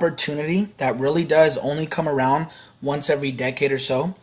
opportunity that really does only come around once every decade or so.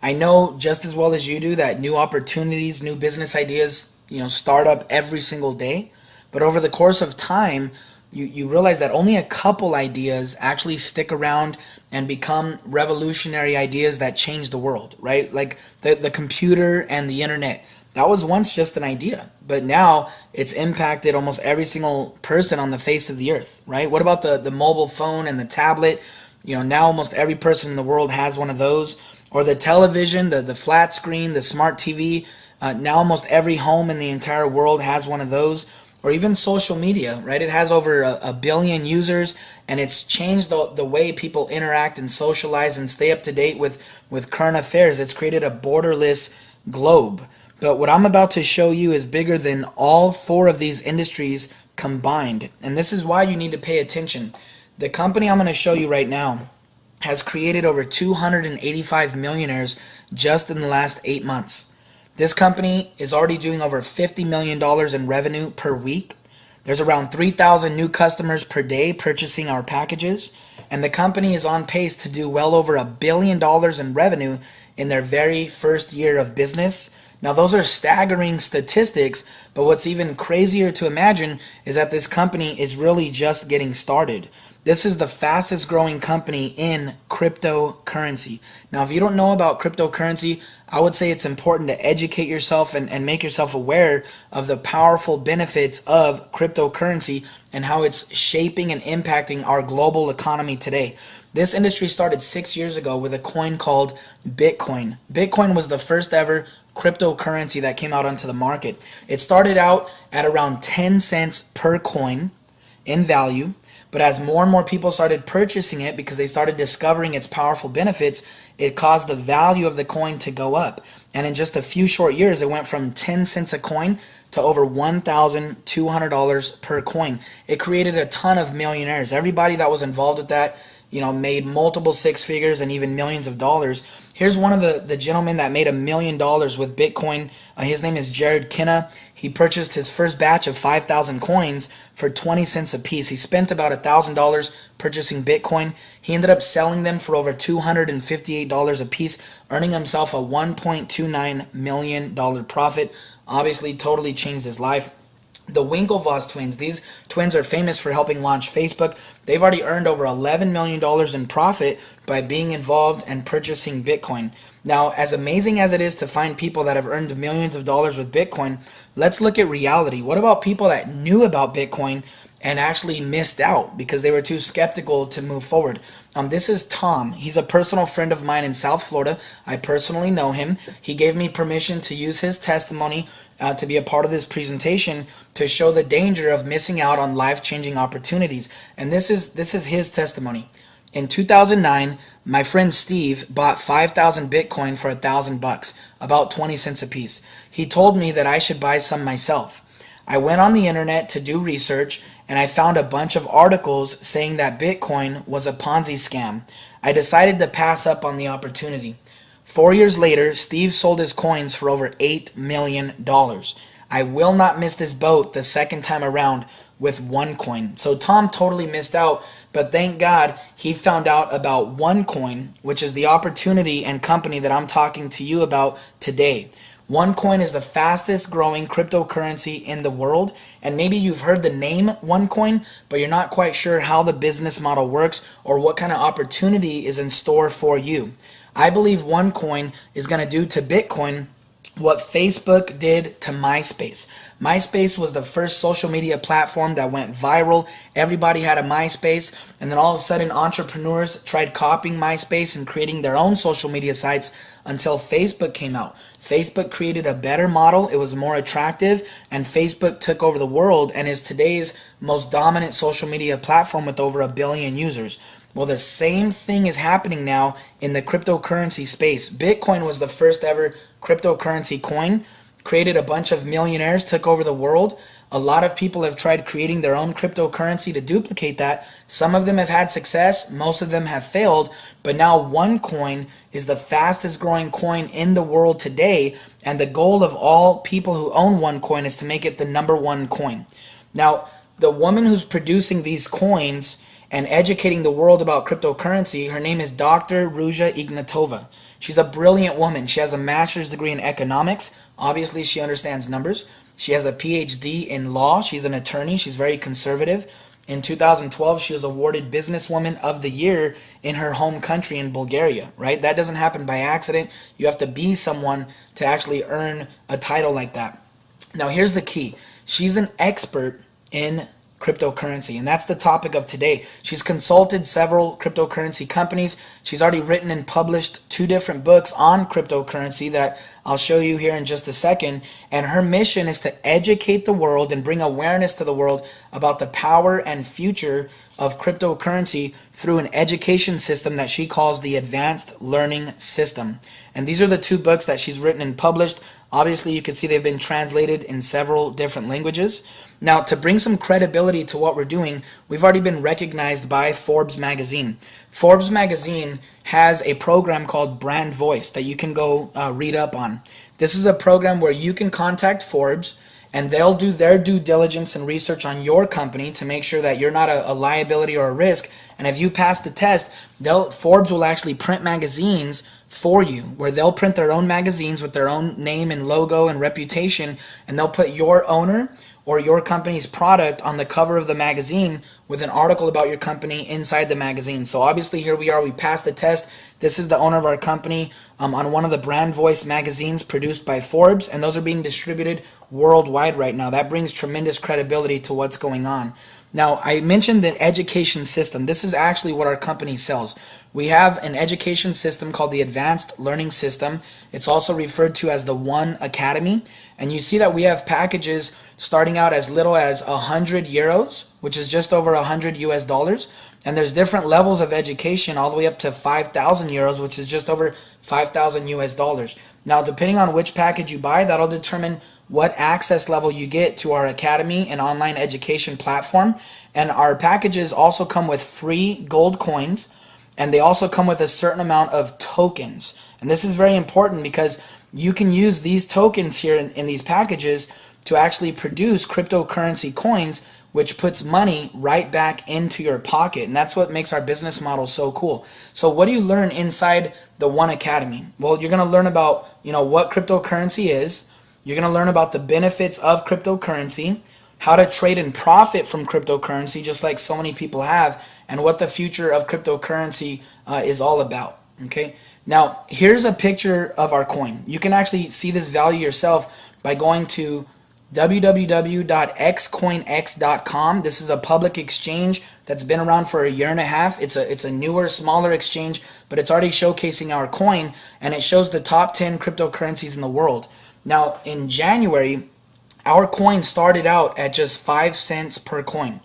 I know just as well as you do that new opportunities, new business ideas, start up every single day. But over the course of time, you realize that only a couple ideas actually stick around and become revolutionary ideas that change the world, right? Like the computer and the internet. That was once just an idea, but now it's impacted almost every single person on the face of the earth, right? What about the mobile phone and the tablet? Now almost every person in the world has one of those. Or the television, the flat screen, the smart TV. Now almost every home in the entire world has one of those. Or even social media, right? It has over a billion users, and it's changed the way people interact and socialize and stay up to date with current affairs. It's created a borderless globe. But what I'm about to show you is bigger than all four of these industries combined. And this is why you need to pay attention. The company I'm going to show you right now has created over 285 millionaires just in the last 8 months. This company is already doing over $50 million in revenue per week. There's around 3,000 new customers per day purchasing our packages. And the company is on pace to do well over $1 billion in revenue in their very first year of business. Now, those are staggering statistics, but what's even crazier to imagine is that this company is really just getting started. This is the fastest growing company in cryptocurrency. Now, if you don't know about cryptocurrency, I would say it's important to educate yourself and make yourself aware of the powerful benefits of cryptocurrency and how it's shaping and impacting our global economy today. This industry started 6 years ago with a coin called Bitcoin. Bitcoin was the first ever cryptocurrency that came out onto the market. It started out at around 10 cents per coin in value. But as more and more people started purchasing it because they started discovering its powerful benefits, it caused the value of the coin to go up. And in just a few short years, it went from 10 cents a coin to over $1,200 per coin. It created a ton of millionaires. Everybody that was involved with that, made multiple six figures and even millions of dollars. Here's one of the gentlemen that made $1 million with Bitcoin. His name is Jared Kinna. He purchased his first batch of 5,000 coins for 20 cents a piece. He spent about $1,000 purchasing Bitcoin. He ended up selling them for over $258 a piece, earning himself a $1.29 million profit. Obviously, totally changed his life. The Winklevoss twins, these twins are famous for helping launch Facebook. They've already earned over $11 million in profit by being involved and purchasing Bitcoin. Now, as amazing as it is to find people that have earned millions of dollars with Bitcoin, let's look at reality. What about people that knew about Bitcoin and actually missed out because they were too skeptical to move forward? This is Tom. He's a personal friend of mine in South Florida. I personally know him. He gave me permission to use his testimony to be a part of this presentation to show the danger of missing out on life-changing opportunities. And this is his testimony. In 2009, my friend Steve bought 5,000 Bitcoin for $1,000, about 20 cents a piece. He told me that I should buy some myself. I went on the internet to do research and I found a bunch of articles saying that Bitcoin was a Ponzi scam. I decided to pass up on the opportunity. 4 years later, Steve sold his coins for over $8 million. I will not miss this boat the second time around with OneCoin. So Tom totally missed out, but thank God he found out about OneCoin, which is the opportunity and company that I'm talking to you about today. OneCoin is the fastest growing cryptocurrency in the world, and maybe you've heard the name OneCoin, but you're not quite sure how the business model works or what kind of opportunity is in store for you. I believe OneCoin is going to do to Bitcoin what Facebook did to MySpace. MySpace was the first social media platform that went viral. Everybody had a MySpace, and then all of a sudden entrepreneurs tried copying MySpace and creating their own social media sites until Facebook came out. Facebook created a better model, it was more attractive, and Facebook took over the world and is today's most dominant social media platform with over 1 billion users. Well, the same thing is happening now in the cryptocurrency space. Bitcoin was the first ever cryptocurrency coin, created a bunch of millionaires, took over the world. A lot of people have tried creating their own cryptocurrency to duplicate that. Some of them have had success, most of them have failed, but now OneCoin is the fastest growing coin in the world today, and the goal of all people who own OneCoin is to make it the #1 coin. Now, the woman who's producing these coins and educating the world about cryptocurrency. Her name is Dr. Ruja Ignatova. She's a brilliant woman. She has a master's degree in economics. Obviously, she understands numbers. She has a PhD in law. She's an attorney. She's very conservative. In 2012, she was awarded Businesswoman of the Year in her home country in Bulgaria, right? That doesn't happen by accident. You have to be someone to actually earn a title like that. Now, here's the key. She's an expert in cryptocurrency, and that's the topic of today. She's consulted several cryptocurrency companies. She's already written and published 2 different books on cryptocurrency that I'll show you here in just a second. And her mission is to educate the world and bring awareness to the world about the power and future of cryptocurrency through an education system that she calls the Advanced Learning System. And these are the 2 books that she's written and published. Obviously, you can see they've been translated in several different languages. Now, to bring some credibility to what we're doing, we've already been recognized by Forbes magazine. Forbes magazine has a program called Brand Voice that you can go read up on. This is a program where you can contact Forbes, and they'll do their due diligence and research on your company to make sure that you're not a liability or a risk. And if you pass the test, Forbes will actually print magazines for you, where they'll print their own magazines with their own name and logo and reputation, and they'll put your owner or your company's product on the cover of the magazine with an article about your company inside the magazine. So obviously here we are, we passed the test. This is the owner of our company on one of the Brand Voice magazines produced by Forbes, and those are being distributed worldwide right now. That brings tremendous credibility to what's going on. Now, I mentioned the education system. This is actually what our company sells. We have an education system called the Advanced Learning System. It's also referred to as the One Academy. And you see that we have packages starting out as little as 100 euros, which is just over 100 US dollars. And there's different levels of education all the way up to 5,000 euros, which is just over 5,000 US dollars. Now, depending on which package you buy, that'll determine what access level you get to our academy and online education platform. And our packages also come with free gold coins, and they also come with a certain amount of tokens. And this is very important because you can use these tokens here in these packages to actually produce cryptocurrency coins, which puts money right back into your pocket. And that's what makes our business model so cool. So what do you learn inside the One Academy? Well, you're going to learn about, what cryptocurrency is. You're going to learn about the benefits of cryptocurrency, how to trade and profit from cryptocurrency, just like so many people have, and what the future of cryptocurrency is all about. Okay. Now, here's a picture of our coin. You can actually see this value yourself by going to www.xcoinx.com. This is a public exchange that's been around for 1.5 years. It's a newer, smaller exchange, but it's already showcasing our coin, and it shows the top 10 cryptocurrencies in the world. Now, in January, our coin started out at just 5 cents per coin.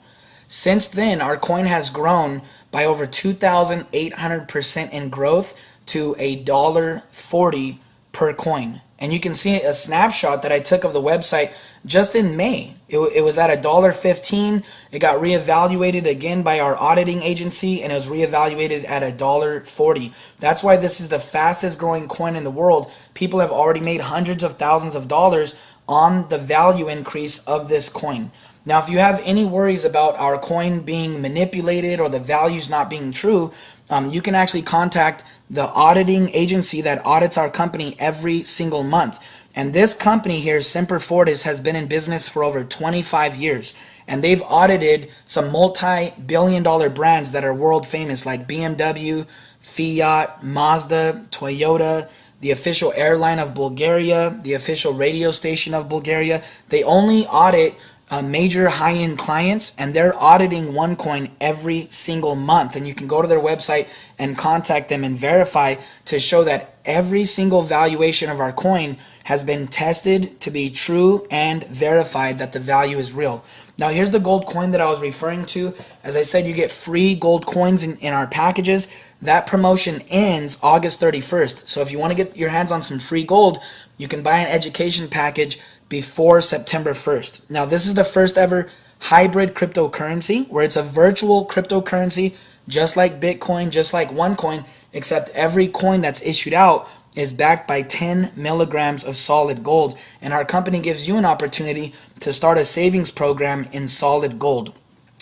Since then, our coin has grown by over 2,800% in growth to $1.40 per coin. And you can see a snapshot that I took of the website just in May. It was at $1.15. It got reevaluated again by our auditing agency, and it was reevaluated at $1.40. That's why this is the fastest growing coin in the world. People have already made hundreds of thousands of dollars on the value increase of this coin. Now, if you have any worries about our coin being manipulated or the values not being true, you can actually contact the auditing agency that audits our company every single month. And this company here, Semper Fortis, has been in business for over 25 years. And they've audited some multi-billion-dollar brands that are world famous, like BMW, Fiat, Mazda, Toyota, the official airline of Bulgaria, the official radio station of Bulgaria. They only audit major high-end clients, and they're auditing OneCoin every single month. And you can go to their website and contact them and verify to show that every single valuation of our coin has been tested to be true and verified that the value is real. Now, here's the gold coin that I was referring to. As I said, you get free gold coins in our packages. That promotion ends August 31st. So if you want to get your hands on some free gold, you can buy an education package before September 1st. Now, this is the first ever hybrid cryptocurrency, where it's a virtual cryptocurrency, just like Bitcoin, just like OneCoin, except every coin that's issued out is backed by 10 milligrams of solid gold. And our company gives you an opportunity to start a savings program in solid gold.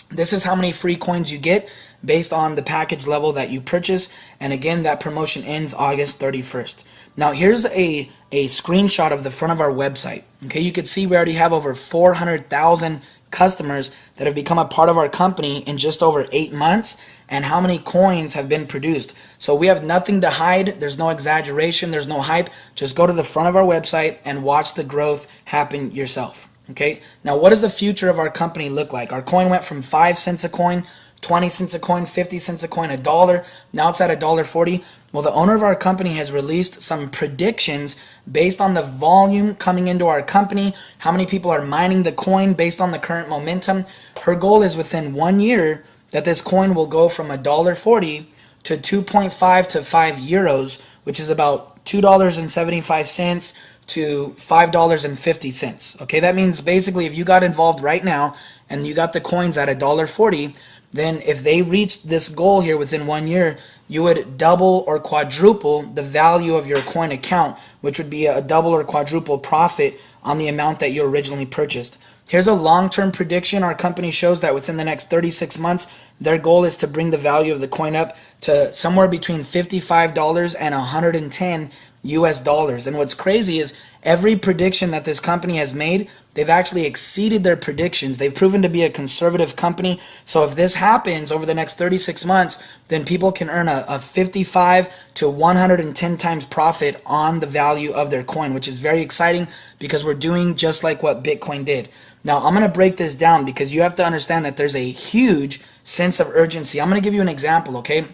This is how many free coins you get. based on the package level that you purchase. And again, that promotion ends August 31st. Now here's a screenshot of the front of our website. Okay, you can see we already have over 400,000 customers that have become a part of our company in just over 8 months, and how many coins have been produced. So we have nothing to hide. There's no exaggeration, there's no hype. Just go to the front of our website and watch the growth happen yourself. Okay, now what does the future of our company look like? Our coin went from 5 cents a coin, 20 cents a coin, 50 cents a coin, $1. Now it's at $1.40. Well, the owner of our company has released some predictions based on the volume coming into our company, how many people are mining the coin based on the current momentum. Her goal is within 1 year that this coin will go from $1.40 to 2.5 to 5 euros, which is about $2.75 to $5.50. Okay, that means basically if you got involved right now and you got the coins at $1.40, then if they reached this goal here within 1 year, you would double or quadruple the value of your coin account, which would be a double or quadruple profit on the amount that you originally purchased. Here's a long-term prediction. Our company shows that within the next 36 months, their goal is to bring the value of the coin up to somewhere between $55 and $110 US. And what's crazy is every prediction that this company has made, they've actually exceeded their predictions. They've proven to be a conservative company. So if this happens over the next 36 months, then people can earn a 55 to 110 times profit on the value of their coin, which is very exciting because we're doing just like what Bitcoin did. Now, I'm going to break this down because you have to understand that there's a huge sense of urgency. I'm going to give you an example, okay?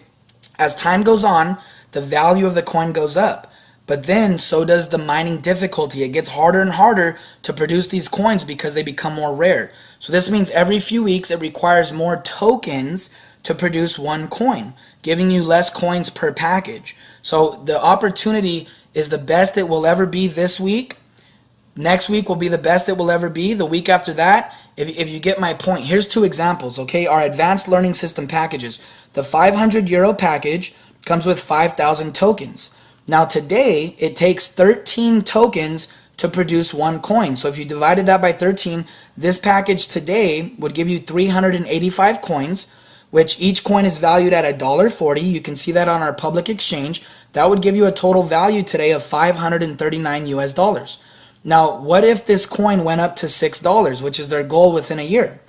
As time goes on, the value of the coin goes up. But then so does the mining difficulty. It gets harder and harder to produce these coins because they become more rare. So this means every few weeks it requires more tokens to produce one coin, giving you less coins per package. So the opportunity is the best it will ever be this week. Next week will be the best it will ever be. The week after that, if you get my point, here's 2 examples, okay? Our advanced learning system packages. The 500 euro package comes with 5,000 tokens. Now today, it takes 13 tokens to produce one coin. So if you divided that by 13, this package today would give you 385 coins, which each coin is valued at $1.40. You can see that on our public exchange. That would give you a total value today of $539 US. Now, what if this coin went up to $6, which is their goal within a year?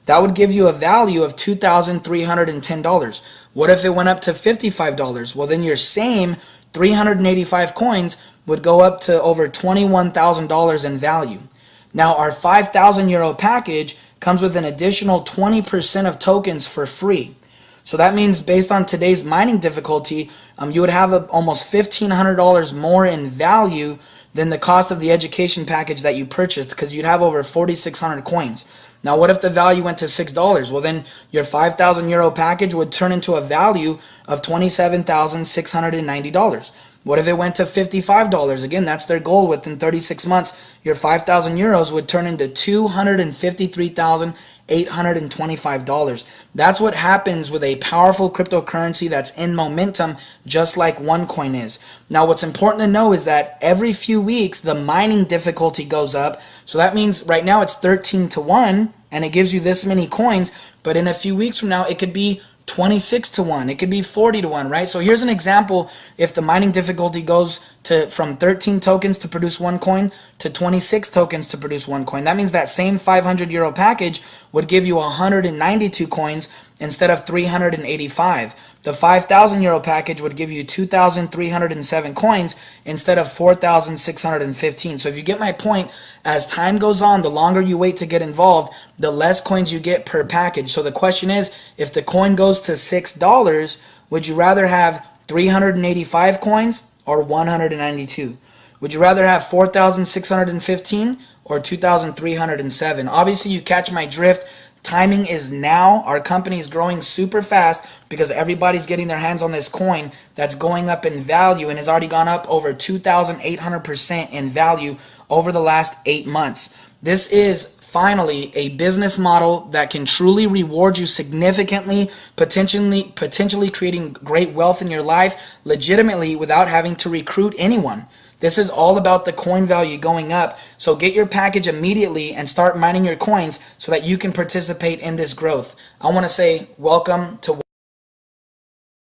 That would give you a value of $2,310. What if it went up to $55? Well, then your same 385 coins would go up to over $21,000 in value. Now our 5,000 euro package comes with an additional 20% of tokens for free. So that means based on today's mining difficulty, you would have almost $1,500 more in value than the cost of the education package that you purchased, because you'd have over 4,600 coins. Now what if the value went to $6? Well, then your 5,000 euro package would turn into a value of $27,690. What if it went to $55? Again, that's their goal. Within 36 months, your 5,000 euros would turn into $253,825. That's what happens with a powerful cryptocurrency that's in momentum, just like OneCoin is. Now, what's important to know is that every few weeks, the mining difficulty goes up. So that means right now it's 13 to 1, and it gives you this many coins. But in a few weeks from now, it could be 26 to 1. It could be 40 to 1, right? So here's an example. If the mining difficulty goes from 13 tokens to produce one coin to 26 tokens to produce one coin, that means that same 500 euro package would give you 192 coins instead of 385. The 5,000 euro package would give you 2,307 coins instead of 4,615. So if you get my point, as time goes on, the longer you wait to get involved, the less coins you get per package. So the question is, if the coin goes to $6, would you rather have 385 coins or 192? Would you rather have 4,615 or 2,307? Obviously, you catch my drift. Timing is now. Our company is growing super fast because everybody's getting their hands on this coin that's going up in value and has already gone up over 2,800% in value over the last 8 months. This is finally a business model that can truly reward you significantly, potentially creating great wealth in your life legitimately without having to recruit anyone. This is all about the coin value going up. So get your package immediately and start mining your coins so that you can participate in this growth. I want to say welcome to